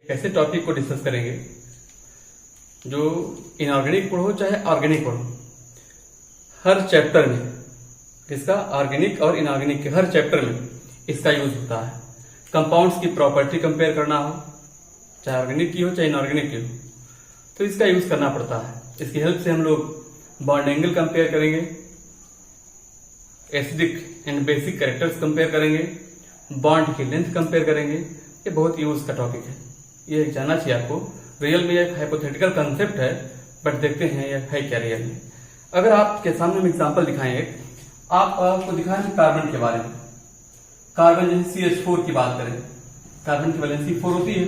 ऐसे टॉपिक को डिस्कस करेंगे जो इनऑर्गेनिक पढ़ो चाहे ऑर्गेनिक पढ़ो, हर चैप्टर में इसका ऑर्गेनिक और इनऑर्गेनिक के हर चैप्टर में इसका यूज होता है। कंपाउंड्स की प्रॉपर्टी कंपेयर करना हो, चाहे ऑर्गेनिक की हो चाहे इनऑर्गेनिक की हो, तो इसका यूज करना पड़ता है। इसकी हेल्प से हम लोग बॉन्ड एंगल कंपेयर करेंगे, acidic and basic characters compare करेंगे, बॉन्ड की लेंथ कंपेयर करेंगे। ये बहुत यूज का टॉपिक है, ये जानना चाहिए आपको। रियल में एक हाइपोथेटिकल कंसेप्ट है, बट देखते हैं ये है क्या रियल में। अगर आपके सामने हम एग्जांपल दिखाएं, आपको दिखाएं कार्बन के बारे में। कार्बन जैसे CH4 की बात करें, कार्बन की वैलेंसी 4 होती है।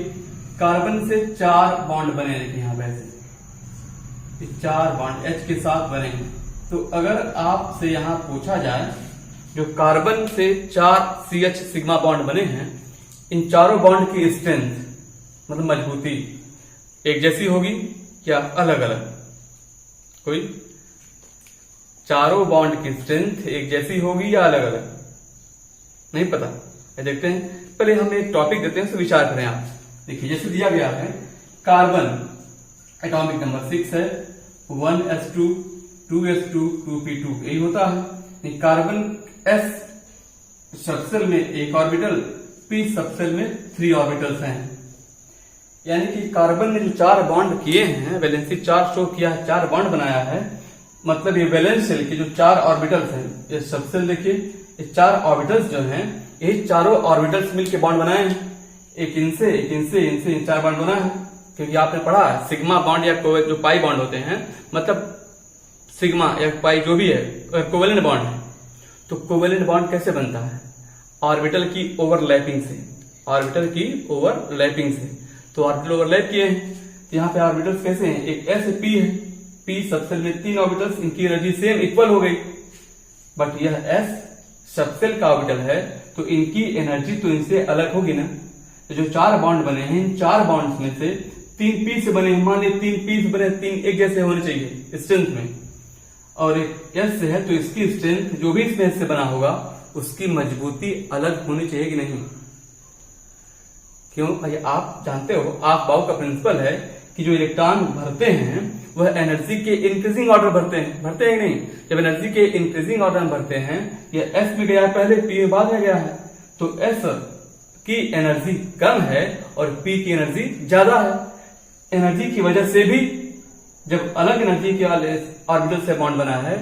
कार्बन से 4 बॉन्ड बने, देखिए यहाँ वैसे 4 बॉन्ड H के साथ बने हैं। तो अगर आपसे यहाँ पूछा जाए जो कार्बन से 4 CH सिग्मा बॉन्ड बने हैं, इन चारों बॉन्ड की स्ट्रेंथ मतलब मजबूती एक जैसी होगी क्या अलग अलग? कोई चारों बॉन्ड की स्ट्रेंथ एक जैसी होगी या अलग अलग? नहीं पता। देखते हैं, पहले हम एक टॉपिक देते हैं, उसे विचार करें आप। देखिए जैसे दिया गया है, कार्बन एटॉमिक नंबर 6 है, 1s2 2s2 2p2 यही होता है। कार्बन s सबसेल में एक ऑर्बिटल, p सबसेल में 3 ऑर्बिटल्स हैं। यानी कि कार्बन ने जो 4 बॉन्ड किए हैं, वैलेंसी 4 शो किया है, 4 बॉन्ड बनाया है। मतलब ये वैलेंस शेल के जो 4 ऑर्बिटल्स हैं, ये सबसेल देखिए, ये 4 ऑर्बिटल्स जो हैं, यही चारों ऑर्बिटल्स मिलके बॉन्ड बनाए हैं। एक इनसे एक इनसे इनसे इन 4 बॉन्ड बना है। क्योंकि आपने पढ़ा है सिग्मा बॉन्ड या जो पाई बॉन्ड होते हैं, मतलब सिग्मा या पाई जो भी है कोवेलेंट बॉन्ड है। तो कोवेलेंट बॉन्ड कैसे बनता है? ऑर्बिटल की ओवरलैपिंग से, ऑर्बिटल की ओवरलैपिंग से। तो ऑर्बिटल ओवरलैप किए हैं, यहाँ पे ऑर्बिटल्स कैसे हैं? एक S P है, P सबसेल में 3 ऑर्बिटल्स, इनकी एनर्जी सेम इक्वल हो गई। बट यह S सबसेल का ऑर्बिटल है, तो इनकी एनर्जी तो इनसे अलग होगी ना। तो जो 4 बॉन्ड बने हैं, इन 4 बॉन्ड्स में से 3 P से बने हैं, मान लीजिए 3 P से बने, 3 एक जैसे होने चाहिए स्ट्रेंथ में, और एक S से है तो इसकी स्ट्रेंथ जो भी इसमें S से बना होगा उसकी मजबूती अलग होनी चाहिए कि नहीं? क्यों? आप जानते हो, आप बाउ का प्रिंसिपल है कि जो इलेक्ट्रॉन भरते हैं वह एनर्जी के इंक्रीजिंग ऑर्डर भरते हैं कि नहीं? जब एनर्जी के इंक्रीजिंग ऑर्डर में भरते हैं, यह S में गया है पहले, P में बाद में गया है, तो S की एनर्जी कम है और P की एनर्जी ज्यादा है। एनर्जी की वजह से भी जब अलग एनर्जी के ऑर्बिटल से बॉन्ड बना है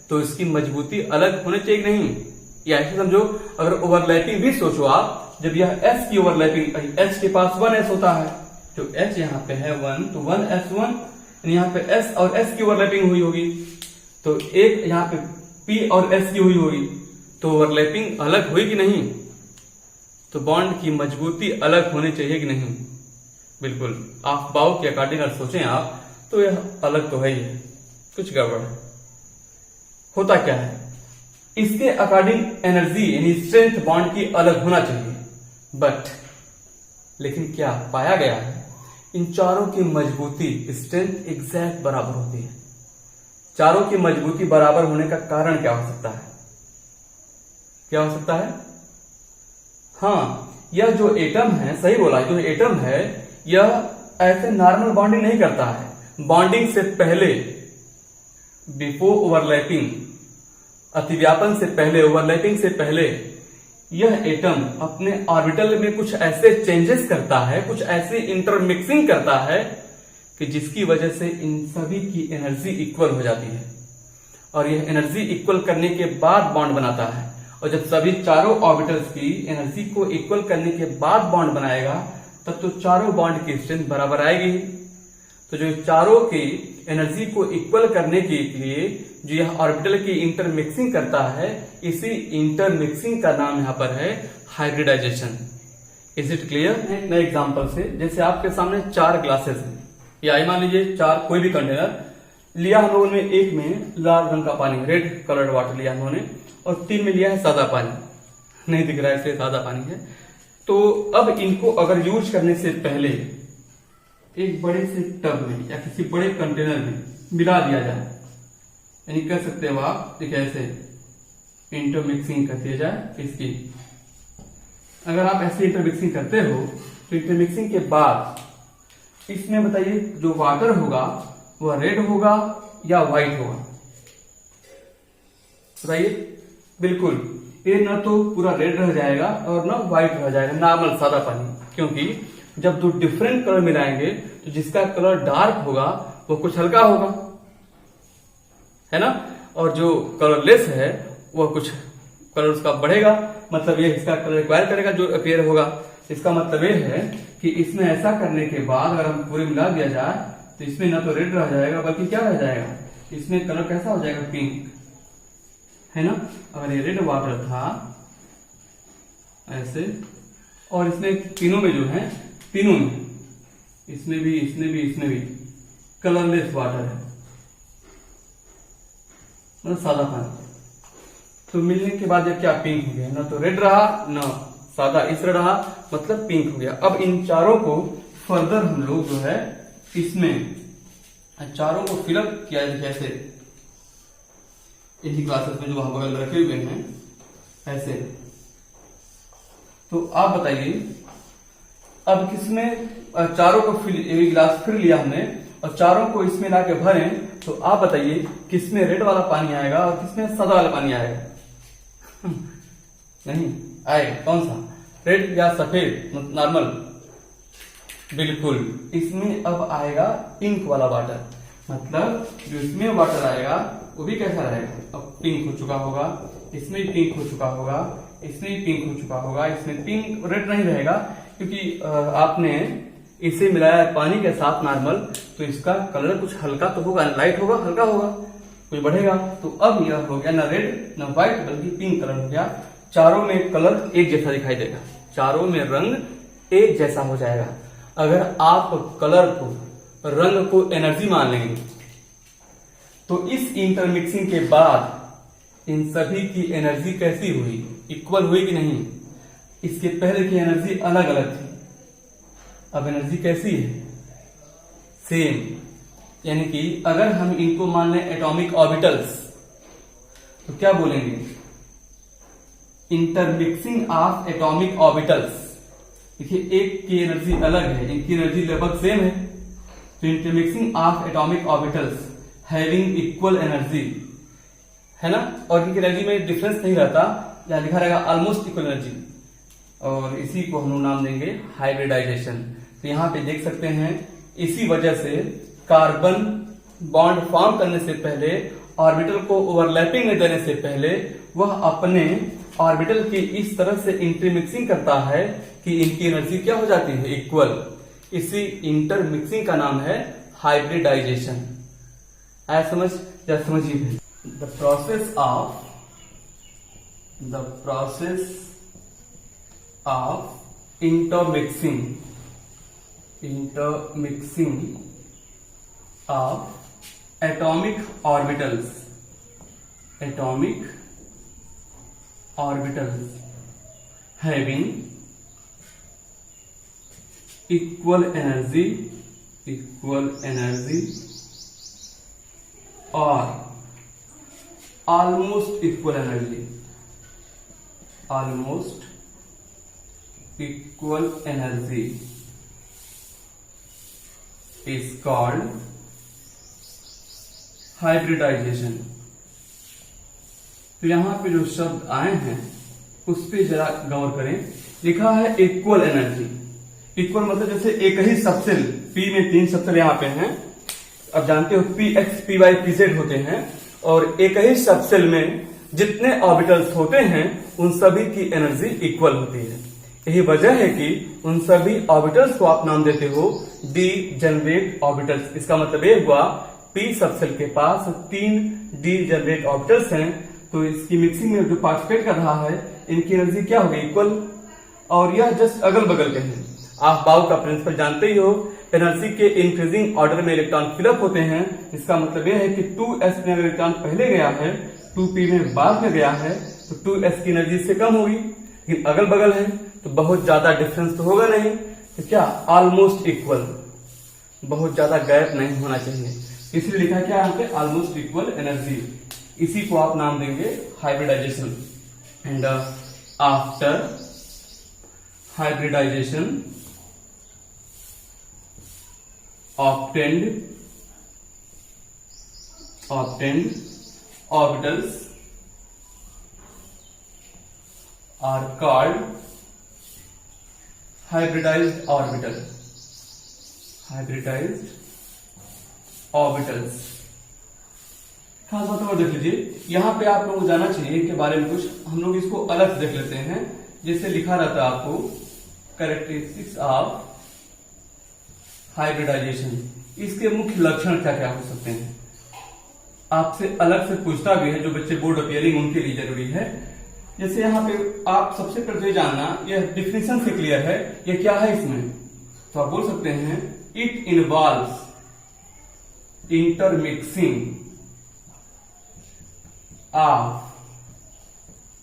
तो इसकी मजबूती अलग होनी चाहिए कि नहीं? या ऐसे समझो, अगर ओवरलैपिंग भी सोचो आप, जब यह S की ओवरलैपिंग, H के पास 1s होता है, तो H यहाँ पे है 1, तो 1s1, यहाँ पे S और S की ओवरलैपिंग हुई होगी, तो एक यहाँ पे P और S की हुई होगी, तो ओवरलैपिंग अलग हुई कि नहीं? तो बॉन्ड की मजबूती अलग होनी चाहिए कि नहीं? बिल्कुल। आप बाउ के अकॉर्डिंग अगर सोचें आप, तो यह अलग तो है ही है, कुछ गड़बड़ है। होता क्या है? इसके अकॉर्डिंग एनर्जी यानी स्ट्रेंथ बॉन्ड की अलग होना चाहिए, बट लेकिन क्या पाया गया है, इन चारों की मजबूती स्ट्रेंथ एग्जैक्ट बराबर होती है। चारों की मजबूती बराबर होने का कारण क्या हो सकता है? क्या हो सकता है? हाँ, यह जो एटम है, सही बोला, जो एटम है यह ऐसे नॉर्मल बॉन्डिंग नहीं करता है। बॉन्डिंग से पहले, बिफोर ओवरलैपिंग, अतिव्यापन से पहले, ओवरलैपिंग से पहले, यह एटम अपने ऑर्बिटल में कुछ ऐसे चेंजेस करता है, कुछ ऐसे इंटरमिक्सिंग करता है कि जिसकी वजह से इन सभी की एनर्जी इक्वल हो जाती है। और यह एनर्जी इक्वल करने के बाद बॉन्ड बनाता है। और जब सभी चारों ऑर्बिटल्स की एनर्जी को इक्वल करने के बाद बॉन्ड बनाएगा, तब तो चारों बॉन्ड की स्ट्रेंथ बराबर आएगी। तो जो चारों की एनर्जी को इक्वल करने के लिए जो यह ऑर्बिटल की इंटरमिक्सिंग करता है, इसी इंटरमिक्सिंग का नाम यहाँ पर है हाइब्रिडाइजेशन। Is it clear? नए एग्जांपल से, जैसे आपके सामने 4 ग्लासेस हैं, या मान लीजिए 4 कोई भी कंटेनर लिया हम लोगों ने। एक में लाल रंग का पानी, रेड कलर्ड वाटर लिया हम लोगों ने, और 3 में लिया है सादा पानी, नहीं दिख रहा है इसलिए सादा पानी है। तो अब इनको अगर यूज करने से पहले एक बड़े से टब में या किसी बड़े कंटेनर में मिला दिया जाए, यानी कह सकते हो आप ऐसे इंटरमिक्सिंग कर दिया जाए इसकी। अगर आप ऐसे इंटरमिक्सिंग करते हो तो इंटरमिक्सिंग के बाद इसमें बताइए जो वाटर होगा वह रेड होगा या व्हाइट होगा? बताइए। बिल्कुल, ये ना तो पूरा रेड रह जाएगा और ना व्हाइट रह जाएगा, नॉर्मल सादा पानी। क्योंकि जब दो डिफरेंट कलर मिलाएंगे तो जिसका कलर डार्क होगा वो कुछ हल्का होगा, है ना, और जो कलरलेस है वह कुछ कलर उसका बढ़ेगा। मतलब ये इसका कलर रिक्वायर करेगा जो अपीयर होगा। इसका मतलब ये है कि इसमें ऐसा करने के बाद अगर हम पूरे मिला दिया जाए तो इसमें ना तो रेड रह जाएगा बल्कि क्या रह जाएगा, इसमें कलर कैसा हो जाएगा, पिंक, है ना। अगर ये रेड वाटर था ऐसे, और इसमें तीनों में जो है, तीनों में, इसमें भी, इसमें भी, इसमें भी कलरलेस वाटर है, मतलब सादा पानी, तो मिलने के बाद ये क्या, पिंक हो गया। ना तो रेड रहा ना सादा इसरा रहा, मतलब पिंक हो गया। अब इन चारों को फर्दर हम लोग जो है इसमें चारों को फिलअप किया जाए कैसे, इसी क्लासेस में जो वहां बगल में रखे हुए हैं ऐसे। तो आप बताइए अब किसमें चारों को एक गिलास फिर लिया हमने और चारों को इसमें लाके भरें, तो आप बताइए किसमें रेड वाला पानी आएगा और किसमें सादा वाला पानी आएगा? नहीं आएगा, कौन सा, रेड या सफेद नॉर्मल? बिल्कुल, इसमें अब आएगा पिंक वाला वाटर। मतलब जो इसमें वाटर आएगा वो भी कैसा रहेगा, अब पिंक हो चुका होगा, इसमें पिंक हो चुका होगा, इसमें भी पिंक हो चुका होगा। इसमें पिंक रेड नहीं रहेगा क्योंकि आपने इसे मिलाया पानी के साथ नॉर्मल, तो इसका कलर कुछ हल्का तो होगा, लाइट होगा, हल्का होगा, कुछ बढ़ेगा। तो अब यह हो गया ना रेड ना व्हाइट बल्कि पिंक कलर हो गया। चारों में कलर एक जैसा दिखाई देगा, चारों में रंग एक जैसा हो जाएगा। अगर आप कलर को, रंग को एनर्जी मान लेंगे तो इस इंटरमिक्सिंग के बाद इन सभी की एनर्जी कैसी हुई, इक्वल हुई कि नहीं? इसके पहले की एनर्जी अलग अलग थी, अब एनर्जी कैसी है, सेम। यानी कि अगर हम इनको मान लें एटॉमिक ऑर्बिटल्स तो क्या बोलेंगे, इंटरमिक्सिंग ऑफ एटॉमिक ऑर्बिटल्स। देखिए एक की एनर्जी अलग है, इनकी एनर्जी लगभग सेम है, तो intermixing of atomic orbitals having equal energy, है ना। और इनकी एनर्जी में डिफरेंस नहीं रहता, यहां लिखा रहेगा ऑलमोस्ट इक्वल एनर्जी, और इसी को हम लोग नाम देंगे हाइब्रिडाइजेशन। तो यहाँ पे देख सकते हैं इसी वजह से कार्बन बॉन्ड फॉर्म करने से पहले, ऑर्बिटल को ओवरलैपिंग में देने से पहले वह अपने ऑर्बिटल की इस तरह से इंटरमिक्सिंग करता है कि इनकी एनर्जी क्या हो जाती है, इक्वल। इसी इंटरमिक्सिंग का नाम है हाइब्रिडाइजेशन। आया समझ, या समझिए। The process of intermixing of atomic orbitals having equal energy or almost equal energy is called hybridization। तो यहां पे जो शब्द आए हैं उस पे जरा गौर करें। लिखा है इक्वल एनर्जी, इक्वल मतलब जैसे एक ही सबसेल, पी में 3 सबसेल यहाँ पे हैं, अब जानते हो P X P Y P Z होते हैं, और एक ही सबसेल में जितने ऑर्बिटल्स होते हैं उन सभी की एनर्जी इक्वल होती है। यही वजह है कि उन सभी ऑर्बिटल्स को आप नाम देते हो डी जनरेट ऑर्बिटल्स। इसका मतलब ये हुआ पी सबसेल के पास 3 डी जनरेट ऑर्बिटल्स हैं, तो इसकी मिक्सिंग में जो पार्टिसिपेट कर रहा है इनकी एनर्जी क्या होगी, इक्वल। और यह जस्ट अगल बगल के हैं। आप बाउ का प्रिंसिपल जानते ही हो, एनर्जी के इंक्रीजिंग ऑर्डर में इलेक्ट्रॉन फिलअप होते हैं। इसका मतलब यह है कि 2s में अगर इलेक्ट्रॉन पहले गया है, 2p में बाद में गया है, तो 2s की एनर्जी इससे कम होगी। लेकिन अगल बगल है तो बहुत ज्यादा डिफरेंस तो होगा नहीं, तो क्या ऑलमोस्ट इक्वल, बहुत ज्यादा गैप नहीं होना चाहिए, इसलिए लिखा क्या यहाँ पे ऑलमोस्ट इक्वल एनर्जी। इसी को आप नाम देंगे hybridization. And after hybridization obtained orbitals are called hybridized orbitals. खास बात और देख लीजिए, यहां पे आप लोगों को जानना चाहिए इनके बारे में कुछ, हम लोग इसको अलग से देख लेते हैं। जैसे लिखा रहता है आपको कैरेक्टरिस्टिक्स ऑफ हाइब्रिडाइजेशन, इसके मुख्य लक्षण क्या क्या हो सकते हैं। आपसे अलग से पूछता भी है, जो बच्चे बोर्ड अपियरिंग उनके लिए जरूरी है। जैसे यहाँ पे आप सबसे पहले तो जानना, यह डिफिनेशन से क्लियर है, यह क्या है इसमें, तो आप बोल सकते हैं it involves intermixing of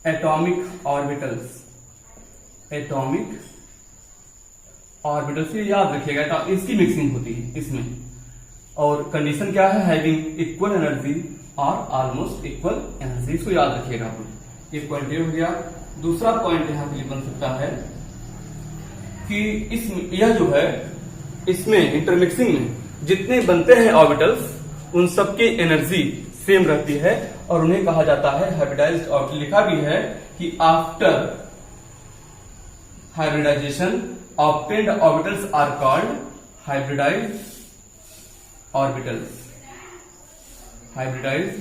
atomic orbitals से याद रखिएगा, इसकी मिक्सिंग होती है इसमें। और कंडीशन क्या है, हैविंग इक्वल एनर्जी और ऑलमोस्ट इक्वल एनर्जी, इसको याद रखिएगा आप। एक पॉइंट ये हो गया। दूसरा पॉइंट यहाँ पे बन सकता है कि यह जो है, इसमें इंटरमिक्सिंग में जितने बनते हैं ऑर्बिटल्स, उन सबकी एनर्जी सेम रहती है और उन्हें कहा जाता है हाइब्रिडाइज्ड ऑर्बिटल। लिखा भी है कि after hybridization obtained orbitals are called hybridized orbitals. Hybridized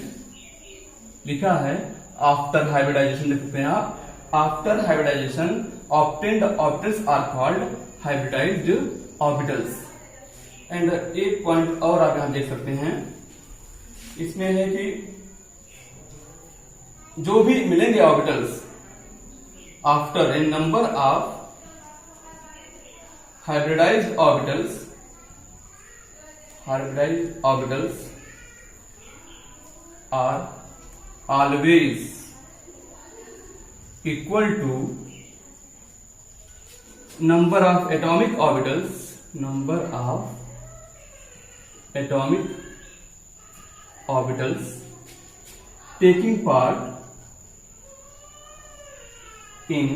लिखा है, आफ्टर हाइब्रिडाइजेशन देख सकते हैं आप, after hybridization obtained orbitals are called hybridized orbitals. And एक पॉइंट और आप यहां देख सकते हैं, इसमें है कि जो भी मिलेंगे orbitals after a number of hybridized orbitals are always equal to number of atomic orbitals taking part in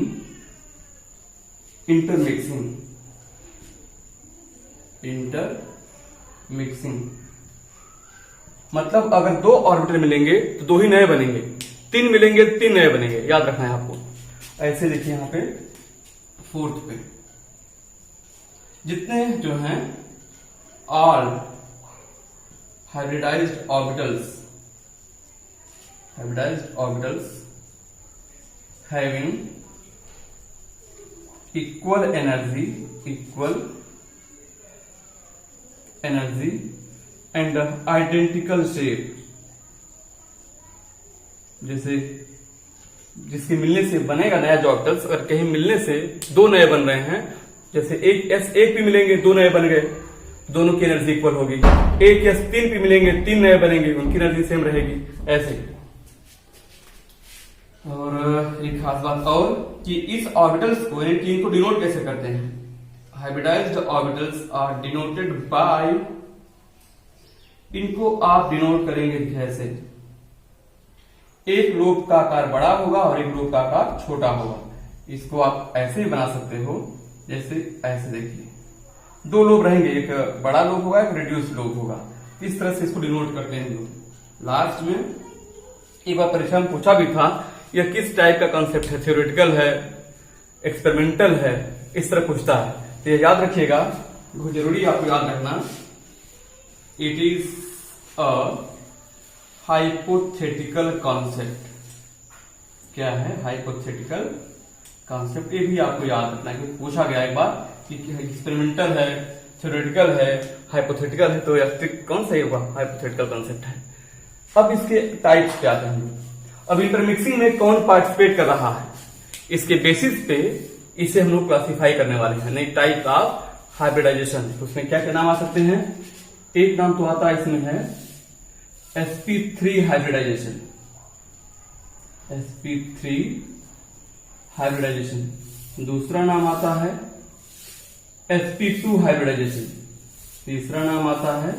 intermixing। मतलब अगर 2 ऑर्बिटल मिलेंगे तो 2 ही नए बनेंगे, 3 मिलेंगे 3 नए बनेंगे, याद रखना है आपको। ऐसे देखिए यहां पे 4th पे जितने जो हैं all hybridized orbitals having equal energy and identical shape. जैसे जिसके मिलने से बनेगा नया जो ऑर्बिटल्स, अगर कहीं मिलने से 2 नए बन रहे हैं, जैसे एक भी मिलेंगे 2 नए बन गए, दोनों की एनर्जी इक्वल होगी। एक या 3 भी मिलेंगे 3 नए बनेंगे, उनकी एनर्जी सेम रहेगी, ऐसे। और एक खास बात और कि इस ऑर्बिटल्स को इनको डिनोट कैसे करते हैं। Hybridized orbitals are denoted by, इनको आप डिनोट करेंगे ऐसे, एक लोब का आकार बड़ा होगा और एक लोब का आकार छोटा होगा। इसको आप ऐसे ही बना सकते हो, जैसे ऐसे देखिए 2 लोब रहेंगे, एक बड़ा लोब होगा एक रिड्यूस लोब होगा, इस तरह से इसको डिनोट करते हैं लोग। लास्ट में एक बार परीक्षा में पूछा भी था, यह किस टाइप का कॉन्सेप्ट है, थ्योरेटिकल है, एक्सपेरिमेंटल है, इस तरह पूछता है। तो ये याद रखिएगा, बहुत जरूरी आपको याद रखना, it is a hypothetical concept. क्या है हाइपोथेटिकल कॉन्सेप्ट, ये भी आपको याद रखना है, पूछा गया एक बार कि एक्सपेरिमेंटल है, थ्योरेटिकल है, हाइपोथेटिकल है, तो कौन सा होगा, हाइपोथेटिकल कॉन्सेप्ट है। अब इसके टाइप्स क्या हैं, अब इंटरमिक्सिंग में कौन पार्टिसिपेट कर रहा है, इसके बेसिस पे इसे हम लोग क्लासिफाई करने वाले हैं, नई टाइप ऑफ हाइब्रिडाइजेशन। तो उसमें क्या क्या नाम आ सकते हैं, एक नाम तो आता है इसमें है sp3 हाइब्रिडाइजेशन, sp3 हाइब्रिडाइजेशन। दूसरा नाम आता है sp2 हाइब्रिडाइजेशन, तीसरा नाम आता है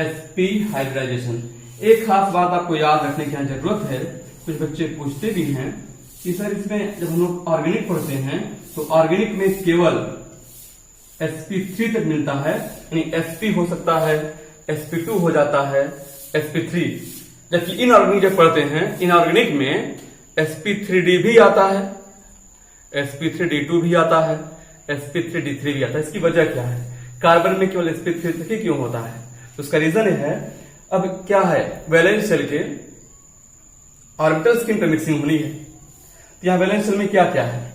sp हाइब्रिडाइजेशन। एक खास बात आपको याद रखने की जरूरत है, कुछ बच्चे पूछते भी हैं कि सर इसमें जब हम लोग ऑर्गेनिक पढ़ते हैं तो ऑर्गेनिक में केवल sp3 तक मिलता है, यानी sp हो सकता है, sp2 हो जाता है, sp3। जबकि इनऑर्गेनिक जब पढ़ते हैं, इनऑर्गेनिक में sp3d भी आता है, sp3d2 भी आता है, sp3d3 भी आता है। इसकी वजह क्या है? कार्बन में केवल sp3 तक ही क्यों होता है? तो उसका रीजन है, अब क्या है, वैलेंस शेल के ऑर्बिटल्स की इंटरमिक्सिंग होनी है। तो यहाँ वैलेंस शेल में क्या क्या है?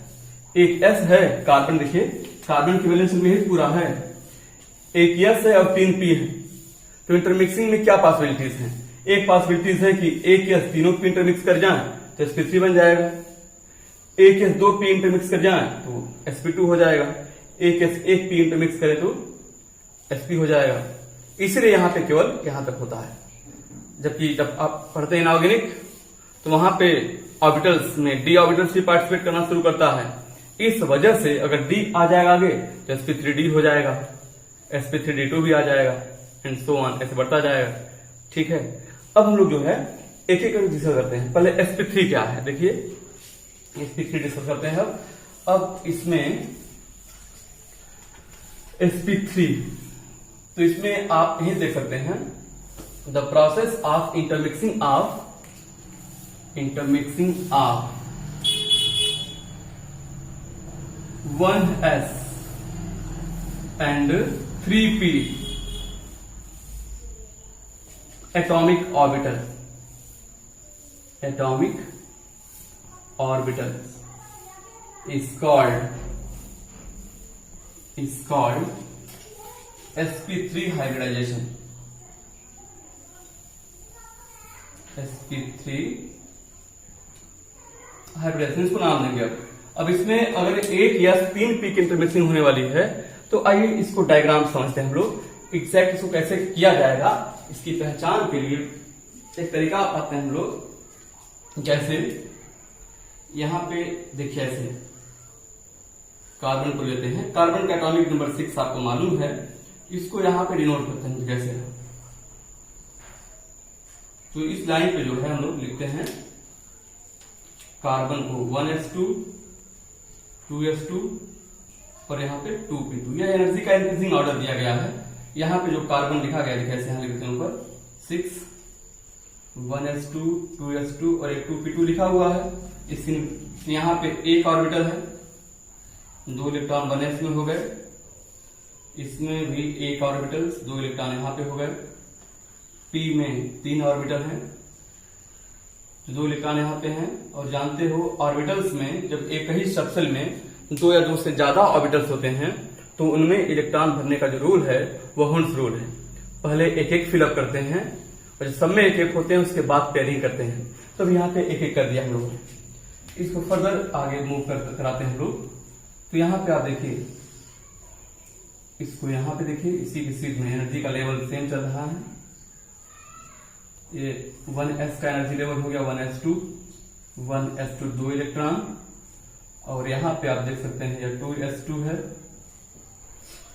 एक s है, कार्बन देखिए, कार्बन की वैलेंस शेल में ही पूरा है, एक s है और 3 p है। तो इंटरमिक्सिंग में क्या पॉसिबिलिटीज हैं? एक पॉसिबिलिटीज है कि एक s तीनों p इंटरमिक्स कर जाए तो sp3 बन जाएगा, एक s 2 p इंटरमिक्स कर जाए तो sp2 हो जाएगा, एक s 1 p इंटरमिक्स करे तो sp हो जाएगा। इसलिए यहां पे केवल यहां तक होता है। जबकि जब आप पढ़ते हैं इनऑर्गेनिक तो वहां पे ऑर्बिटल्स में d ऑर्बिटल्स भी पार्टिसिपेट करना शुरू करता है। इस वजह से अगर d आ जाएगा आगे तो sp3d हो जाएगा, sp3d2 भी आ जाएगा, एंड सो ऑन, ऐसे बढ़ता जाएगा। ठीक है, अब हम लोग जो है एक एक करके डिस्कस करते हैं। पहले sp3 क्या है, देखिए sp3 डिस्कस करते हैं। अब इसमें sp3, तो इसमें आप यही देख सकते हैं, the process of intermixing of 1s and 3p atomic orbital is called sp3 hybridization। sp3 hybridization इसको नाम देंगे। अब इसमें अगर एक या 3 पी की इंटरमिक्सिंग होने वाली है तो आइए इसको डायग्राम समझते हैं हम लोग। एग्जैक्ट इसको कैसे किया जाएगा, इसकी पहचान के लिए एक तरीका अपनाते हैं हम लोग। जैसे यहां पे देखिए, ऐसे कार्बन को लेते हैं, कार्बन का एटॉमिक नंबर 6 आपको मालूम है, इसको यहां पे डिनोट करते हैं जैसे। तो इस लाइन पे जो है हम लोग लिखते हैं कार्बन को 1s2 2s2 और यहाँ पे 2p2। यह एनर्जी का इंक्रीजिंग ऑर्डर दिया गया है। यहाँ पे जो कार्बन लिखा गया है ऐसे यहाँ लिखते हैं ऊपर 6 1s2 2s2 और एक 2p2 लिखा हुआ है। इस यहाँ पे एक ऑर्बिटल है, 2 इलेक्ट्रॉन 1s में हो गए, इसमें भी एक ऑर्बिटल 2 इलेक्ट्रॉन यहाँ पे हो गए, p में 3 ऑर्बिटल हैं, 2 इलेक्ट्रॉन यहाँ पे हैं। और जानते हो ऑर्बिटल्स में जब एक ही सबसेल में 2 या 2 से ज्यादा ऑर्बिटल्स होते हैं तो उनमें इलेक्ट्रॉन भरने का जो रूल है वो हुंस रूल है। पहले एक एक फिलअप करते हैं और सब में एक एक होते हैं, उसके बाद पेयरिंग करते हैं। तब यहाँ पे एक एक कर दिया हम लोगों ने। इसको फर्दर आगे मूव कराते हैं हम लोग। तो यहाँ पे आप देखिए, इसको यहाँ पे देखिए, इसी की सीट में एनर्जी का लेवल सेम चल रहा है। ये 1s का एनर्जी लेवल हो गया 1s2 2 इलेक्ट्रॉन, और यहाँ पे आप देख सकते हैं ये 2s2 है,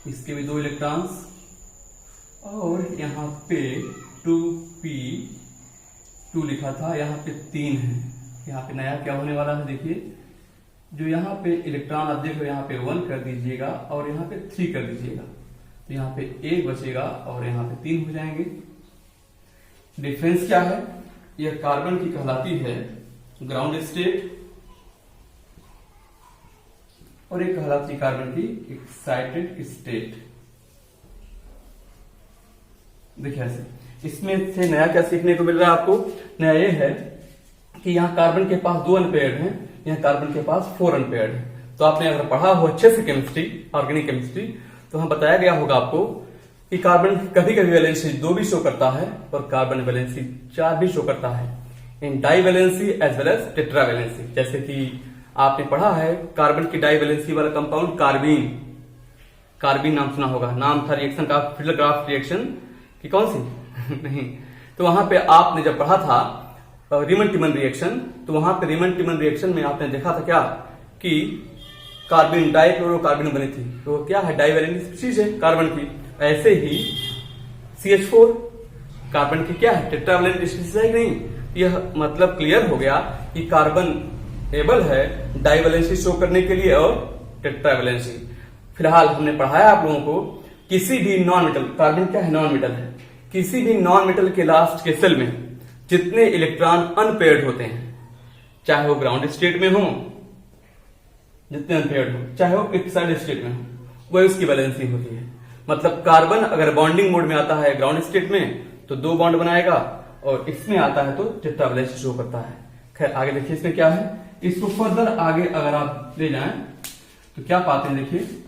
इसके भी 2 इलेक्ट्रॉन्स, और यहाँ पे 2p2 लिखा था, यहाँ पे 3 है। यहाँ पे नया क्या होने वाला है देखिए, जो यहाँ पे इलेक्ट्रॉन आप देखो यहाँ पे 1 कर दीजिएगा और यहाँ पे 3 कर दीजिएगा, तो यहाँ पे 1 बचेगा और यहाँ पे 3 हो जाएंगे। डिफरेंस क्या है, यह कार्बन की कहलाती है ग्राउंड स्टेट और एक कहलाती कार्बन की एक्साइटेड स्टेट। देखिए ऐसे, इसमें से नया क्या सीखने को मिल रहा है आपको? नया ये है कि यहाँ कार्बन के पास 2 अनपेयर्ड हैं, यहाँ कार्बन के पास 4 अनपेयर्ड है। तो आपने अगर पढ़ा हो अच्छे से केमिस्ट्री, ऑर्गेनिक केमिस्ट्री, तो वहां बताया गया होगा आपको कि कार्बन कभी कभी वैलेंसी 2 भी शो करता है और कार्बन वैलेंसी 4 भी शो करता है, in divalency as well as tetravalency. जैसे कि आपने पढ़ा है कार्बन की डाई वैलेंसी वाला कंपाउंड कार्बीन नाम सुना होगा, नाम था रिएक्शन का, फिल्डक्राफ्ट रिएक्शन की कौन सी नहीं, तो वहां पे आपने जब पढ़ा था रीमन टिमन रिएक्शन, तो वहां पे रीमन टिमन रिएक्शन में आपने देखा था क्या कि कार्बन डाइक्लोरोकार्बन बनी थी, तो क्या है, डाइवैलेंट स्पीशीज है कार्बन की। ऐसे ही CH4 कार्बन की क्या है, टेट्रावैलेंट स्पीशीज है नहीं। यह मतलब क्लियर हो गया कि कार्बन एबल है डाइवैलेंसी शो करने के लिए और टेट्रावैलेंसी। फिलहाल हमने पढ़ाया आप लोगों को किसी भी नॉन मेटल, कार्बन क्या है, नॉन मेटल है, किसी भी नॉन मेटल के लास्ट के सेल में जितने इलेक्ट्रॉन अनपेयर्ड होते हैं, चाहे वो ग्राउंड स्टेट में हो, जितने अनपेयर्ड हो, चाहे वो एक्साइड स्टेट में हो, वही उसकी बैलेंसिंग होती है। मतलब कार्बन अगर बॉन्डिंग मोड में आता है ग्राउंड स्टेट में तो 2 बॉन्ड बनाएगा, और इसमें आता है तो टेट्रावैलेंस शो करता है। खैर आगे देखिए इसमें क्या है, इसको फर्दर आगे अगर आप ले जाएं तो क्या पाते हैं, देखिए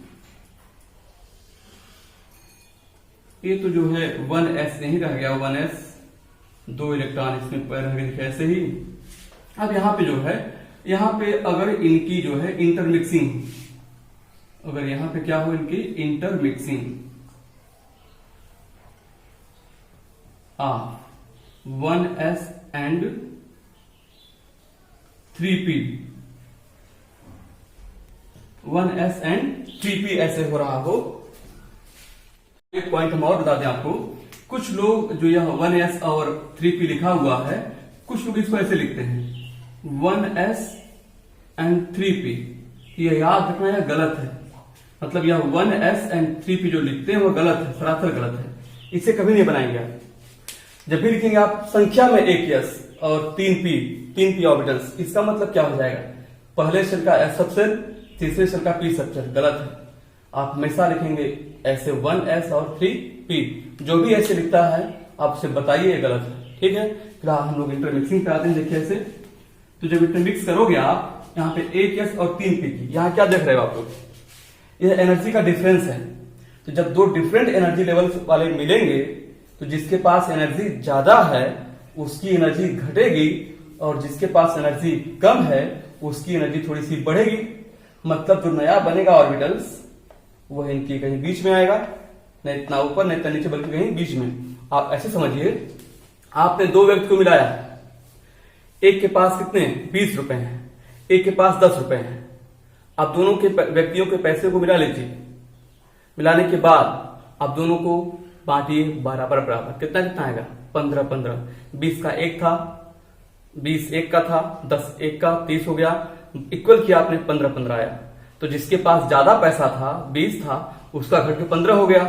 ये तो जो है 1s नहीं रह गया, 1s 2 इलेक्ट्रॉन इसमें रह गए ऐसे ही। अब यहां पे जो है, यहां पे अगर इनकी जो है इंटरमिक्सिंग, अगर यहां पे क्या हो, इनकी intermixing 1s and 3p, 1s and 3p ऐसे हो रहा हो। एक पॉइंट हम और बता दें आपको, कुछ लोग जो यह 1s और 3p लिखा हुआ है, कुछ लोग इसको ऐसे लिखते हैं 1s एंड 3p। ये याद रखना यह गलत है, मतलब यह 1s एंड 3p जो लिखते हैं वो गलत है, सरासर गलत है, इसे कभी नहीं बनाएंगे आप। जब भी लिखेंगे आप संख्या में 1s और 3p ऑर्बिटल्स, इसका मतलब क्या हो जाएगा, पहले शेल का s सबसेल, तीसरे शेल का p सबसेल, गलत है। आप हमेशा लिखेंगे ऐसे 1s और 3p, जो भी ऐसे लिखता है आप उसे बताइए गलत है, ठीक है। फिर हम लोग इंटरमिक्सिंग पे आते हैं, देखिए ऐसे। तो जब इंटरमिक्स करोगे आप यहाँ पे 1s और 3p की, यहाँ क्या देख रहे हो आप लोग, यह एनर्जी का डिफरेंस है। तो जब 2 डिफरेंट एनर्जी लेवल वाले मिलेंगे तो जिसके पास एनर्जी ज्यादा है उसकी एनर्जी घटेगी, और जिसके पास एनर्जी कम है उसकी एनर्जी थोड़ी सी बढ़ेगी। मतलब जो नया बनेगा ऑर्बिटल्स वह इनके कहीं बीच में आएगा, न इतना ऊपर न इतना नीचे, बल्कि कहीं बीच में। आप ऐसे समझिए, आपने 2 व्यक्ति को मिलाया, एक के पास कितने 20 रुपए हैं, एक के पास 10 रुपए हैं। आप दोनों के व्यक्तियों के पैसे को मिला लीजिए, मिलाने के बाद आप दोनों को बांटिए बराबर बराबर, कितना कितना आएगा 15-15, 20 का 1 था, 20 1 का था, 10 1 का, 30 हो गया, इक्वल किया आपने 15-15 आया। तो जिसके पास ज्यादा पैसा था 20 था, उसका घट के 15 हो गया,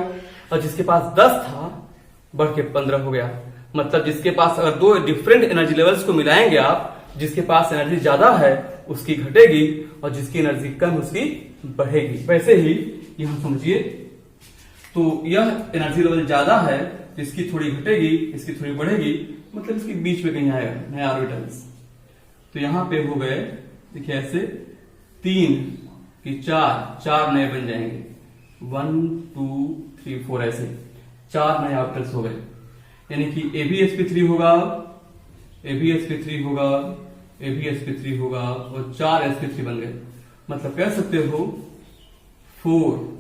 और जिसके पास 10 था बढ़ के 15 हो गया। मतलब जिसके पास अगर 2 डिफरेंट एनर्जी लेवल्स को मिलाएंगे आप, जिसके पास एनर्जी ज्यादा है उसकी घटेगी और जिसकी एनर्जी कम उसकी बढ़ेगी। वैसे ही यहां समझिए, तो यह एनर्जी लेवल ज्यादा है तो इसकी थोड़ी घटेगी, इसकी थोड़ी बढ़ेगी, मतलब इसके बीच में कहीं आएगा नया ऑर्बिटल्स। तो यहां पे हो गए, देखिए ऐसे 3 कि 4 नए बन जाएंगे, 1 2 3 4 ऐसे 4 नए ऑर्बिटल्स हो गए। यानी कि AbSp3 होगा, AbSp3 होगा, AbSp3 होगा, और 4 sp3 बन गए। मतलब कह सकते हो 4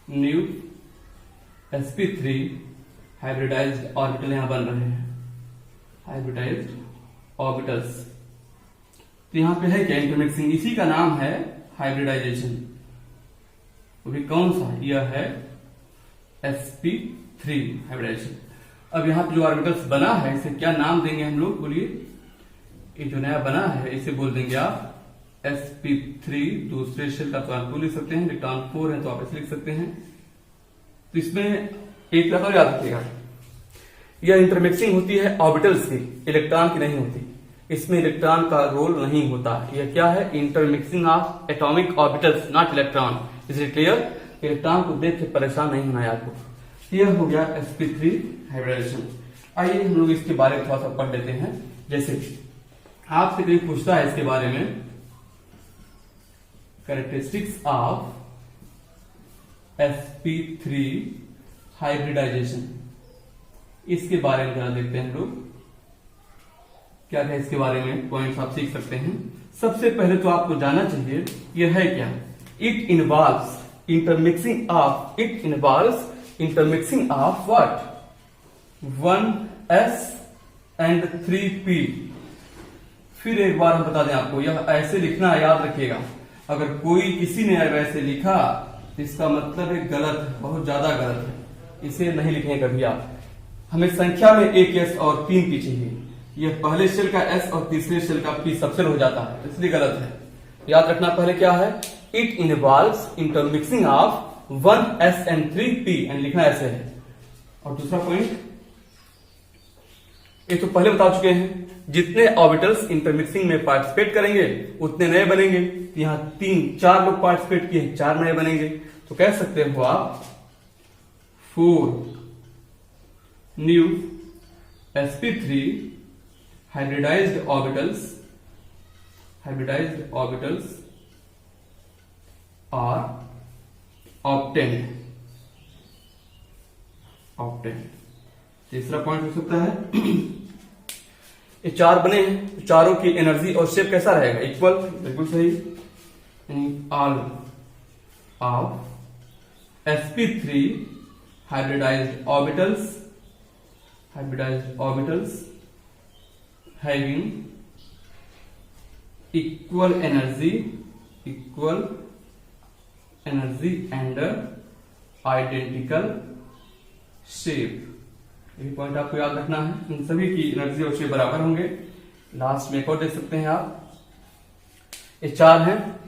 न्यू sp3 हाइब्रिडाइज्ड ऑर्बिटल यहां बन रहे हैं, हाइब्रिडाइज्ड ऑर्बिटल्स। तो यहां पे है क्या, इंटरमिक्सिंग, इसी का नाम है हाइब्रिडाइजेशन। वो भी कौन सा, यह है sp3 हाइब्रिडाइजेशन। अब यहां पे जो ऑर्बिटल्स बना है इसे क्या नाम देंगे हम लोग, बोलिए। ये जो नया बना है इसे बोल देंगे आप sp3। दूसरे शेल का तो आप 2 लिख सकते हैं, इलेक्ट्रॉन 4 है तो आप ऐसे लिख सकते हैं। तो इसमें एक बात और याद रखिएगा, यह इंटरमिक्सिंग होती है ऑर्बिटल्स की, इलेक्ट्रॉन की नहीं होती। इसमें इलेक्ट्रॉन का रोल नहीं होता। यह क्या है, intermixing of atomic orbitals, not electron. Is it clear? Electron को देख के परेशान नहीं होना है आपको। यह हो गया sp3 हाइब्रिडाइजेशन। आइए हम लोग इसके बारे में थोड़ा सा पढ़ लेते हैं। जैसे आपसे कोई पूछता है इसके बारे में, कैरेक्टरिस्टिक्स ऑफ sp3 हाइब्रिडाइजेशन, इसके बारे में जरा देखते हैं हम लोग क्या क्या इसके बारे में पॉइंट्स आप सीख सकते हैं। सबसे पहले तो आपको जानना चाहिए यह है क्या, it involves intermixing of, it involves intermixing of what, 1s and 3p। फिर एक बार हम बता दें आपको, यह ऐसे लिखना है, याद रखिएगा। अगर कोई किसी ने वैसे लिखा तो इसका मतलब है गलत है, बहुत ज्यादा गलत है, इसे नहीं लिखेंगे कभी आप। हमें संख्या में 1s और 3p चाहिए। यह पहले शेल का s और तीसरे शेल का p सबसेल हो जाता है, इसलिए गलत है। याद रखना पहले क्या है, it involves intermixing of 1s and 3p and लिखना ऐसे है। और दूसरा पॉइंट, ये तो पहले बता चुके हैं, जितने ऑर्बिटल्स इंटरमिक्सिंग में पार्टिसिपेट करेंगे उतने नए बनेंगे। यहां 4 लोग पार्टिसिपेट किए, 4 नए बनेंगे। तो कह सकते हो आप 4 new sp3 hybridized orbitals are obtained। तीसरा पॉइंट हो सकता है, ये 4 बने हैं तो चारों की एनर्जी और शेप कैसा रहेगा, इक्वल, बिल्कुल सही। यानी all of sp3 hybridized orbitals having equal energy and identical shape। ये पॉइंट आपको याद रखना है, इन सभी की एनर्जी और शेप बराबर होंगे। लास्ट में एक और देख सकते हैं आप, ये 4 हैं,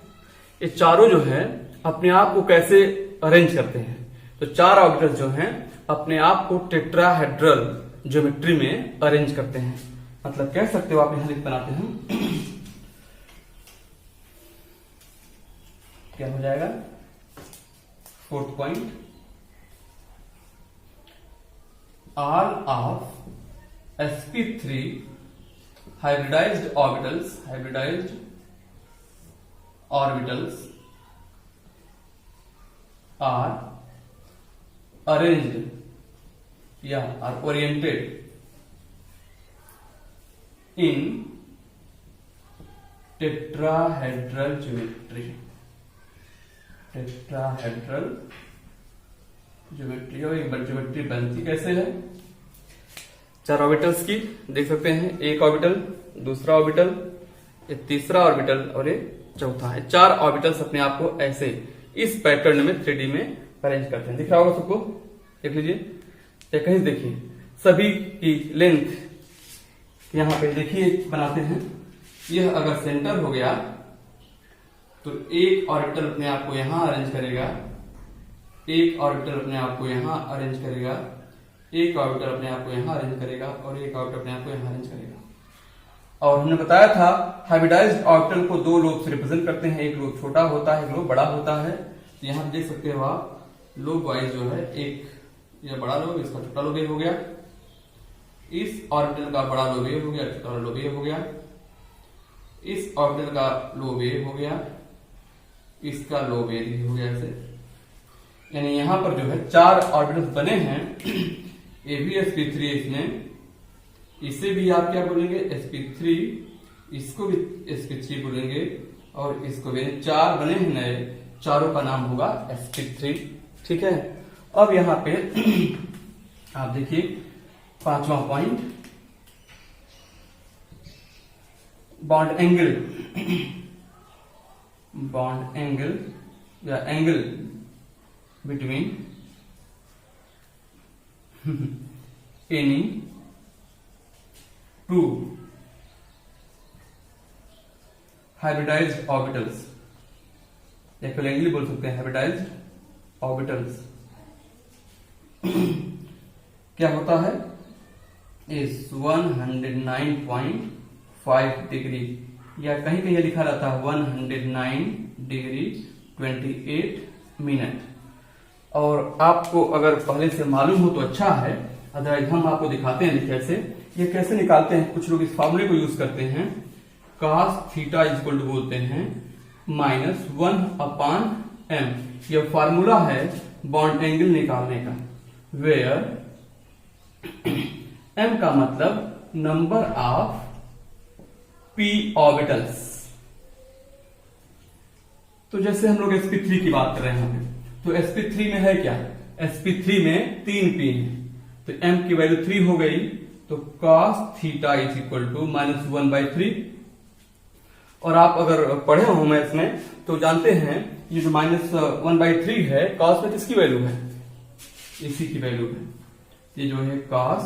ये चारों जो है अपने आप को कैसे अरेंज करते हैं। तो 4 ऑर्बिटल्स जो हैं अपने आप को टेट्राहेड्रल ज्योमेट्री में अरेंज करते हैं। मतलब कह सकते हो आप, यहां लिख बनाते हैं, क्या हो जाएगा, 4th point, all of sp3 hybridized orbitals are arranged या are oriented in tetrahedral geometry। और एक ज्योमेट्री बनती कैसे है, 4 ऑर्बिटल्स की देख सकते हैं, एक ऑर्बिटल, दूसरा ऑर्बिटल, ये तीसरा ऑर्बिटल और ये चौथा है। 4 ऑर्बिटल्स अपने आप को ऐसे इस पैटर्न में 3D में अरेंज करते हैं। दिख रहा होगा सबको, देख लीजिए, कहीं देखिए, सभी की लेंथ यहां पे देखिए बनाते हैं। यह अगर सेंटर हो गया तो एक ऑर्बिटल अपने आप को यहां अरेंज करेगा, एक ऑर्बिटल अपने आप को यहां अरेंज करेगा, एक ऑर्बिटल अपने आप को यहां अरेंज करेगा और एक ऑर्बिटल अपने आप को यहां अरेंज करेगा। और हमने बताया था हाइब्रिडाइज्ड ऑर्बिटल को 2 लोब से रिप्रेजेंट करते हैं, एक लोब छोटा होता है, एक लोब बड़ा होता है। तो यहां देख सकते हो आप, लोब वाइज जो है, एक ये बड़ा लोब, इसका छोटा लोब हो गया, इस ऑर्बिटल का बड़ा लोब हो गया, छोटा लोब हो गया, इस ऑर्बिटल का लोब हो गया, इसका लोब हो गया ऐसे। यानी यहां पर जो है 4 ऑर्बिटल्स बने हैं, ये भी sp3 इसमें, इसे भी आप क्या बोलेंगे, sp3, इसको भी sp3 बोलेंगे और इसको भी। 4 बने हैं नए, चारों का नाम होगा sp3। ठीक है, अब यहां पे आप देखिए 5वां पॉइंट, बॉन्ड एंगल या angle between any 2 hybridized orbitals, या एंगल बोल सकते हैं, हाइब्रिडाइज्ड ऑर्बिटल्स। क्या होता है, इस 109.5 डिग्री, या कहीं कहीं लिखा रहता है 109 डिग्री 28 मिनट। और आपको अगर पहले से मालूम हो तो अच्छा है, अदरवाइज हम आपको दिखाते हैं कैसे ये कैसे निकालते हैं। कुछ लोग इस फॉर्मूले को यूज करते हैं, cos थीटा इक्वल टू बोलते हैं -1/m। यह फॉर्मूला है बॉन्ड एंगल निकालने का, वेयर m का मतलब नंबर ऑफ p ऑर्बिटल्स। तो जैसे हम लोग sp3 की बात कर रहे हैं, तो sp3 में है क्या, sp3 में 3 p है, तो m की वैल्यू 3 हो गई, तो cos theta is equal to -1/3। और आप अगर पढ़े हो मैथ्स में तो जानते हैं ये जो -1/3 है, cos में किसकी वैल्यू है, इसी की वैल्यू है। ये जो है cos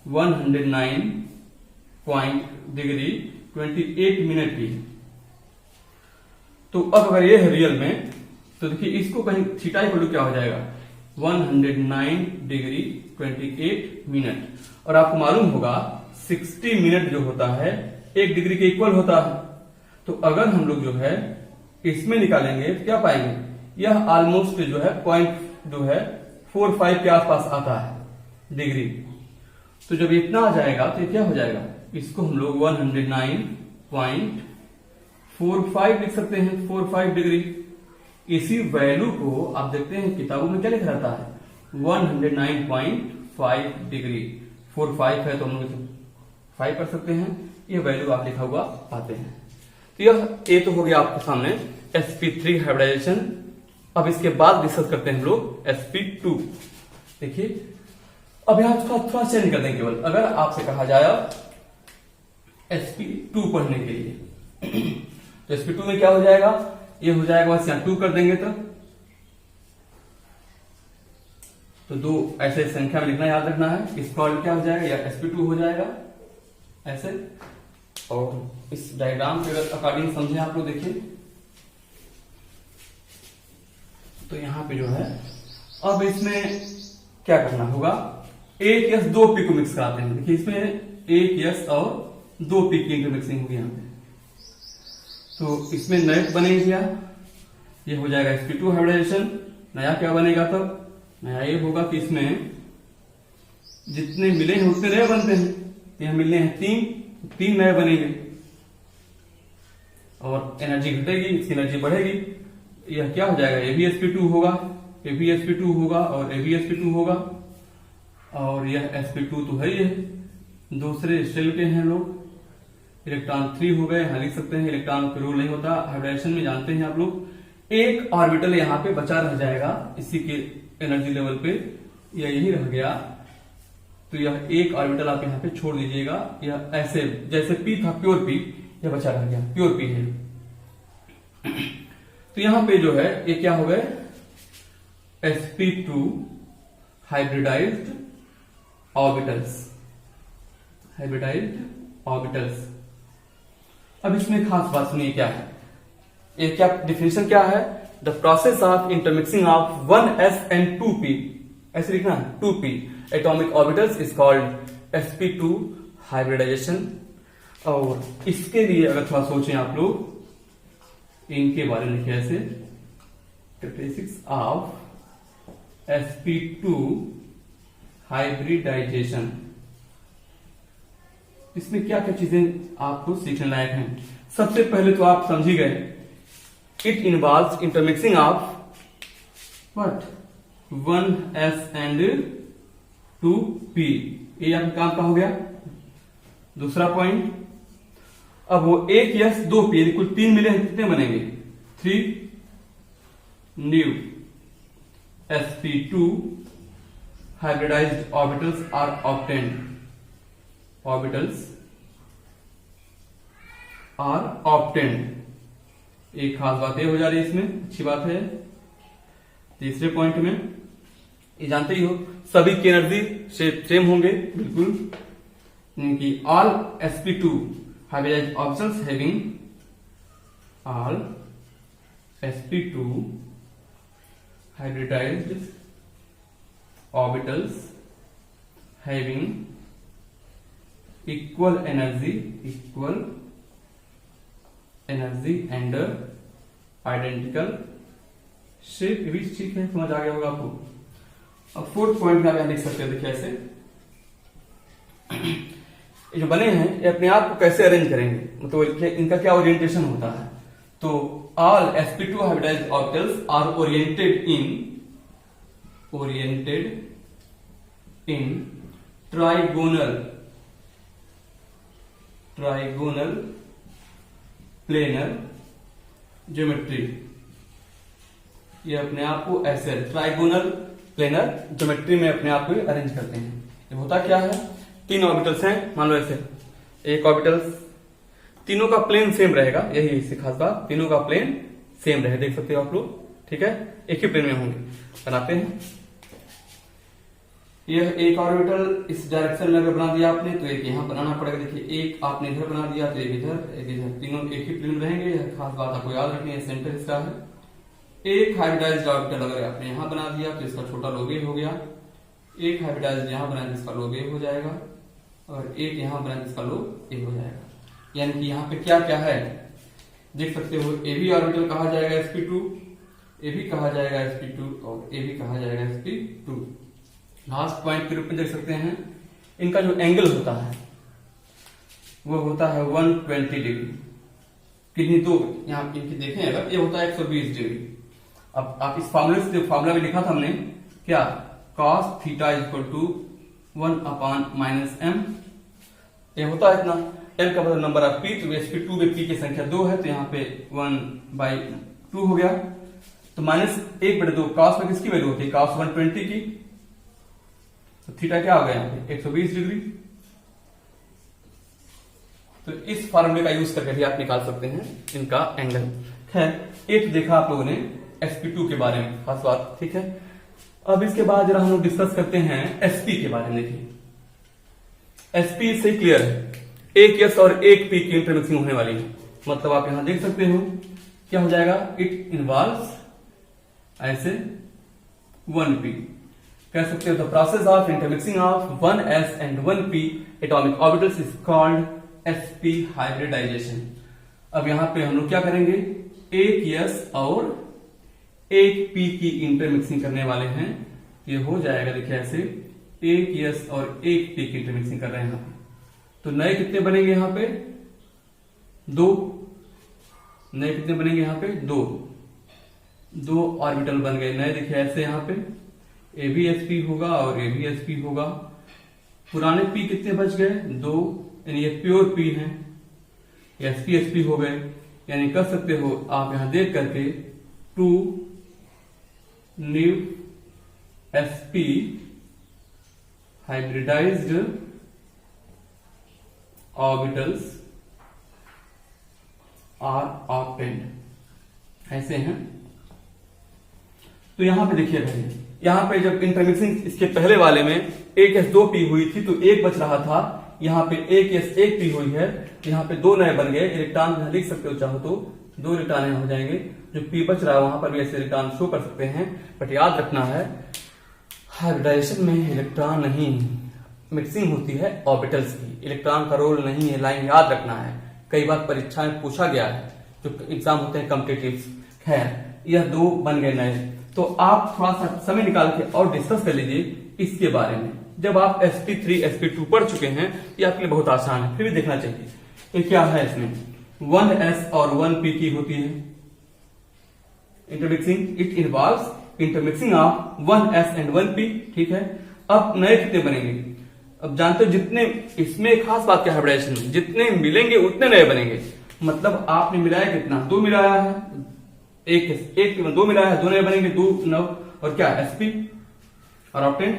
109 डिग्री 28 मिनट की है। तो अब अगर ये है रियल में, तो देखिए इसको कहीं थीटा इक्वल टू क्या हो जाएगा 109 डिग्री 28 मिनट। और आपको मालूम होगा 60 मिनट जो होता है 1 डिग्री के इक्वल होता है। तो अगर हम लोग जो है इसमें निकालेंगे तो क्या पाएंगे, यह ऑलमोस्ट जो है पॉइंट जो है 45 के आसपास आता है डिग्री। तो जब इतना आ जाएगा तो ये क्या हो जाएगा, इसको हम लोग 109.45 लिख सकते हैं, 45 डिग्री। इसी वैल्यू को आप देखते हैं किताबों में क्या लिखा रहता है 109.5 डिग्री। 45 है तो हम लोग 5 कर सकते हैं, ये वैल्यू आप लिखा हुआ पाते हैं। तो यह ए तो हो गया आपके सामने sp3 हाइब्रिडाइजेशन। अब इसके बाद डिस्कस करते हैं हम लोग sp2। देखिए अब यहां थोड़ा चेंज कर दें, केवल अगर आपसे कहा जाए sp2 पढ़ने के लिए तो sp2 में क्या हो जाएगा, ये हो जाएगा बस यहां 2 कर देंगे तो 2 ऐसे संख्या में लिखना याद रखना है। इसका क्या हो जाएगा, या sp2 हो जाएगा ऐसे। और इस डायग्राम के अकॉर्डिंग समझे आप लोग, देखिए तो यहां पे जो है अब इसमें क्या करना होगा, 1 S 2 P को मिक्स कराते हैं। देखिए इसमें 1 S और 2 P की इंटरमिक्सिंग होगी यहाँ पे। तो इसमें नेट बनेगा क्या, ये हो जाएगा sp2 हाइब्रिडाइजेशन। नया क्या बनेगा, तब नया ये होगा कि इसमें जितने मिले हैं उतने नए बनते हैं। यहाँ मिलने हैं 3 नए बनेंगे और एनर्जी घटेगी, इसकी एनर्जी बढ़ेगी। यह क्या हो जाएगा, ये भी sp2 होगा, ये भी sp2 होगा और ये भी sp2 होगा। और यह sp2 तो है ही है, दूसरे स्टेल के हैं लोग। इलेक्ट्रॉन 3 हो गए, यहां लिख सकते हैं। इलेक्ट्रॉन का रूल नहीं होता हाइब्रिडाइजेशन में, जानते हैं आप लोग। एक ऑर्बिटल यहां पे बचा रह जाएगा इसी के एनर्जी लेवल पे, या यही रह गया। तो यह एक ऑर्बिटल आप यहाँ पे छोड़ दीजिएगा। यह ऐसे जैसे p था प्योर p, यह बचा रह गया, प्योर p है। तो यहां पे जो है ये क्या हो गए sp2 hybridized orbitals, hybridised orbitals. अब इसमें खास बात सुनिए क्या है, ये क्या डिफिनेशन क्या है, the process of intermixing of 1s and 2p, ऐसे लिखना है 2p atomic orbitals is called sp2 hybridization. और इसके लिए अगर थोड़ा सोचें आप लोग, इनके बारे में लिखे ऐसे, कैरेक्टरिस्टिक्स ऑफ sp2 हाइब्रिडाइजेशन। इसमें क्या क्या चीजें आपको सीखने लायक हैं। सबसे पहले तो आप समझ ही गए, it involves intermixing of what 1s and 2p। ये आपका काम का हो गया। दूसरा पॉइंट, अब वो 1 s 2p यदि कुल 3 मिले हैं कितने बनेंगे, 3 new sp2 hybridized orbitals are obtained, orbitals are obtained। एक खास बात ये हो जा रही है इसमें, अच्छी बात है। तीसरे पॉइंट में ये जानते ही हो सभी की एनर्जी से सेम होंगे बिल्कुल, कि all sp2 hybridized orbitals having, all sp2 hybridized orbitals having equal energy and identical shape। ये भी ठीक है, समझ आ गया होगा आपको। अब फोर्थ पॉइंट में आप लिख सकते हैं, देखिए ऐसे ये जो बने हैं ये अपने आप को कैसे अरेंज करेंगे, मतलब इनका क्या ओरिएंटेशन होता है। तो all sp2 hybridized orbitals are oriented in trigonal planar geometry. ये अपने आप को ऐसे ट्राइगोनल प्लेनर ज्योमेट्री में अपने आप को अरेंज करते हैं। ये होता क्या है, 3 ऑर्बिटल्स हैं, मान लो ऐसे एक ऑर्बिटल्स, तीनों का प्लेन सेम रहेगा, यही इससे खास बात, तीनों का प्लेन सेम रहे, देख सकते हो आप लोग, ठीक है, एक ही प्लेन में होंगे। बनाते हैं, यह एक ऑर्बिटल इस डायरेक्शन में अगर बना दिया आपने तो एक यहाँ बनाना पड़ेगा। देखिए एक आपने इधर बना दिया तो एक इधर, तीनों एक ही प्लेन रहेंगे। यह खास बात आपको याद रखनी है, सेंटर इसका है। एक हाइब्रिडाइज्ड ऑर्बिटल अगर आपने यहाँ बना दिया तो इसका छोटा लोब ए हो गया, एक हाइब्रिडाइज्ड यहाँ बना जिसका लोब ए हो जाएगा, और एक यहाँ बना जिसका लोब ए हो जाएगा। यानी कि यहाँ पे क्या क्या है देख सकते हो। ए बी ऑर्बिटल कहा जाएगा sp2, ए भी कहा जाएगा sp2 और ए भी कहा जाएगा sp2। लास्ट पॉइंट के रूप में देख सकते हैं इनका जो एंगल होता है वो होता है 120 डिग्री। कितनी तो यहाँ इनकी देखें अगर, ये होता है 120 डिग्री। अब आप इस फॉर्मूले से, जो फॉर्मूला में लिखा था हमने क्या, cos theta is equal to 1/-m, ये होता है इतना। m का मतलब नंबर ऑफ p, तो sp2 में p की संख्या 2 है तो यहाँ पे 1/2 हो गया। तो -1/2 cos में किसकी वैल्यू होती है, cos 120 की, तो थीटा क्या हो गया यहाँ पे 120 डिग्री। तो इस फार्मूले का यूज करके भी आप निकाल सकते हैं इनका एंगल। खैर एक देखा आप लोगों ने sp2 के बारे में खास बात, ठीक है। अब इसके बाद जरा हम लोग डिस्कस करते हैं sp के बारे में। देखिए sp से क्लियर है, एक s और एक p की इंटरमिक्सिंग होने वाली है। मतलब आप यहां देख सकते हो क्या हो जाएगा, इट इन्वॉल्व्स ऐसे 1p, कह सकते हो the process of intermixing of 1s and 1p atomic orbitals is called sp hybridization. अब यहां पे हम लोग क्या करेंगे, एक s और एक p की इंटरमिक्सिंग करने वाले हैं। ये हो जाएगा देखिए ऐसे, एक s और एक p की इंटरमिक्सिंग कर रहे हैं यहाँ पे। तो नए कितने बनेंगे यहाँ पे, 2 नए कितने बनेंगे यहाँ पे, 2 ऑर्बिटल बन गए नए। देखिए ऐसे यहाँ पे ए बी एस पी होगा और ए बी एस पी होगा। पुराने p कितने बच गए, 2, यानी ये प्योर p है, एस पी हो गए। यानी कर सकते हो आप यहां देख करके 2 new sp hybridized orbitals are obtained, ऐसे हैं। तो यहां पे देखिए भाई, यहां पे जब इंटरमिक्सिंग इसके पहले वाले में एक s 2p हुई थी तो एक बच रहा था, यहाँ पे एक s 1p हुई है, यहाँ पे 2 नए बन गए। इलेक्ट्रॉन यहां लिख सकते हो चाहो तो 2 इलेक्ट्रॉन हो जाएंगे। जो p बच रहा है वहां पर भी ऐसे इलेक्ट्रॉन शो कर सकते हैं। बट याद रखना है हाइब्रिडाइजेशन में इलेक्ट्रॉन नहीं, मिक्सिंग होती है ऑर्बिटल्स की, इलेक्ट्रॉन का रोल नहीं है। लाइन याद रखना है, कई बार परीक्षा में पूछा गया है, जो एग्जाम होते हैं कॉम्पिटिटिव। खैर यह 2 बन गए नए। तो आप थोड़ा सा समय निकाल के और डिस्कस कर लीजिए इसके बारे में। जब आप sp3 sp2 पढ़ चुके हैं, ये आपके लिए बहुत आसान है, फिर भी देखना चाहिए। ये क्या है, इसमें 1s और 1p की होती है intermixing. It involves intermixing of 1s and 1p, ठीक है। अब नए कितने बनेंगे, अब जानते हो जितने, इसमें खास बात क्या है हाइब्रिडाइजेशन में, जितने मिलेंगे उतने नए बनेंगे। मतलब आपने मिलाया कितना, 2 मिलाया है, एक 2 मिलाया है, 2 नए बनेंगे, 2 9 और क्या sp और ऑब्टेन्ड।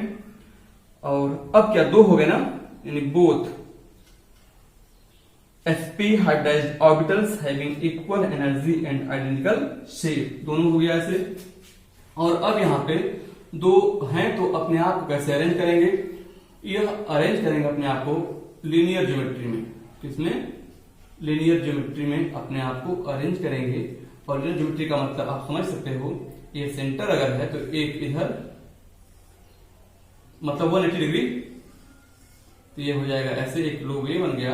और अब क्या 2 हो गए ना, यानी both sp hybridized orbitals having equal energy and identical shape, दोनों हो गया ऐसे। और अब यहाँ पे 2 हैं तो अपने आप को कैसे अरेंज करेंगे, यह अरेंज करेंगे अपने आप को लीनियर ज्योमेट्री में। किसमें, लीनियर ज्योमेट्री में अपने आप को अरेंज करेंगे। और लीनियर ज्योमेट्री का मतलब आप समझ सकते हो, ये सेंटर अगर है तो एक इधर, मतलब 180 डिग्री, तो ये हो जाएगा ऐसे, एक लोब ए बन गया,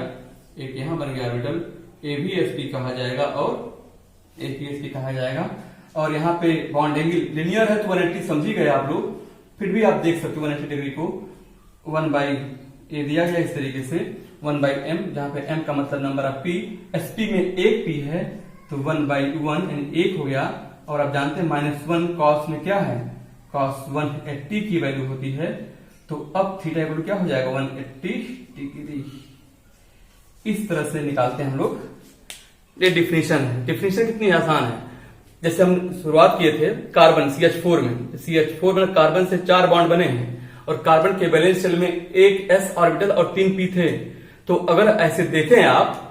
एक यहां बन गया orbital, A B S P कहा जाएगा और ए पी एस पी कहा जाएगा। और यहाँ पे बॉन्ड एंगल लीनियर है तो 180 समझ ही गए आप लोग, फिर भी आप देख सकते हो 180 डिग्री को 1/a दिया गया इस तरीके से, 1/m, जहां पे m का मतलब नंबर ऑफ p, sp में एक p है तो 1/1 यानी 1 हो गया। और आप जानते हैं -1 cos में क्या है, cos 180 की वैल्यू होती है। तो अब थीटा वैल्यू क्या हो जाएगा, 180 डिग्री। इस तरह से निकालते हैं हम लोग। ये डिफिनेशन है, डिफिनेशन कितनी आसान है। जैसे हम शुरुआत किए थे कार्बन CH4 में, CH4 में कार्बन से 4 बॉन्ड बने हैं और कार्बन के वैलेंस शेल में एक s ऑर्बिटल और 3 p थे। तो अगर ऐसे देखें आप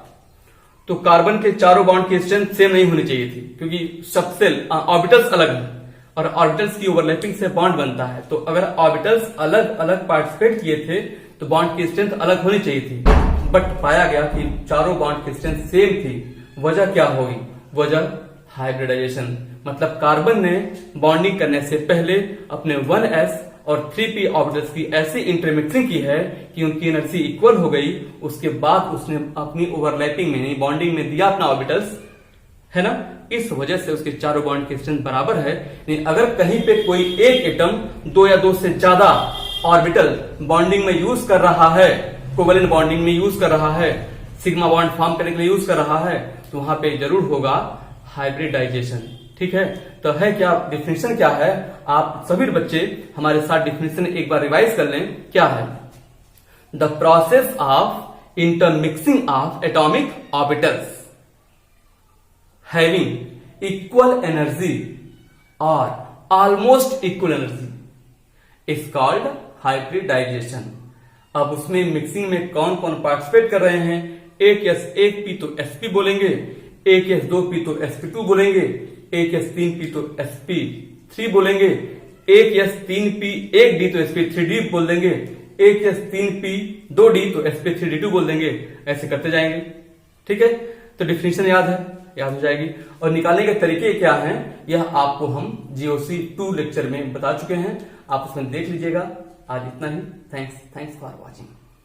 तो कार्बन के चारों बॉन्ड की स्ट्रेंथ सेम नहीं होनी चाहिए थी, क्योंकि सब सेल ऑर्बिटल्स अलग हैं और ऑर्बिटल्स की ओवरलैपिंग से बॉन्ड बनता है। तो अगर ऑर्बिटल्स अलग अलग पार्टिसिपेट किए थे तो बॉन्ड की स्ट्रेंथ अलग होनी चाहिए थी, बट पाया गया कि चारों बॉन्ड की स्ट्रेंथ सेम थी। वजह क्या होगी? वजह हाइब्रिडाइजेशन, मतलब कार्बन ने बॉन्डिंग करने से पहले अपने 1s और 3p ऑर्बिटल्स की ऐसी इंटरमिक्सिंग की है कि उनकी एनर्जी इक्वल हो गई। उसके बाद उसने अपनी ओवरलैपिंग में बॉन्डिंग में दिया अपना ऑर्बिटल्स, है ना। इस वजह से उसके चारों बॉन्ड की स्ट्रेंथ बराबर है। अगर कहीं पे कोई एक एटम 2 या 2 से ज्यादा ऑर्बिटल बॉन्डिंग में यूज कर रहा है, कोवेलेंट बॉन्डिंग में यूज कर रहा है, सिग्मा बॉन्ड फॉर्म करने के लिए यूज कर रहा है, तो वहां पे जरूर होगा हाइब्रिडाइजेशन। ठीक है, तो है क्या डिफिनेशन क्या है? आप सभी बच्चे हमारे साथ डिफिनेशन एक बार रिवाइज कर लें। क्या है? The process of intermixing of atomic orbitals having equal energy or almost equal energy is called hybridization। अब उसमें मिक्सिंग में कौन कौन पार्टिसिपेट कर रहे हैं? एक एस 1p तो sp बोलेंगे, एक एस 2p तो sp2 बोलेंगे, एक एस 3p तो sp3 बोलेंगे, एक एस 3p 1d तो sp3d बोल देंगे, एक एस 3p 2d तो sp3d2 बोल देंगे। ऐसे करते जाएंगे। ठीक है, तो डिफिनेशन याद हो जाएगी। और निकालने के तरीके क्या हैं यह आपको हम GOC 2 लेक्चर में बता चुके हैं, आप उसमें देख लीजिएगा। आज इतना ही। Thanks for watching.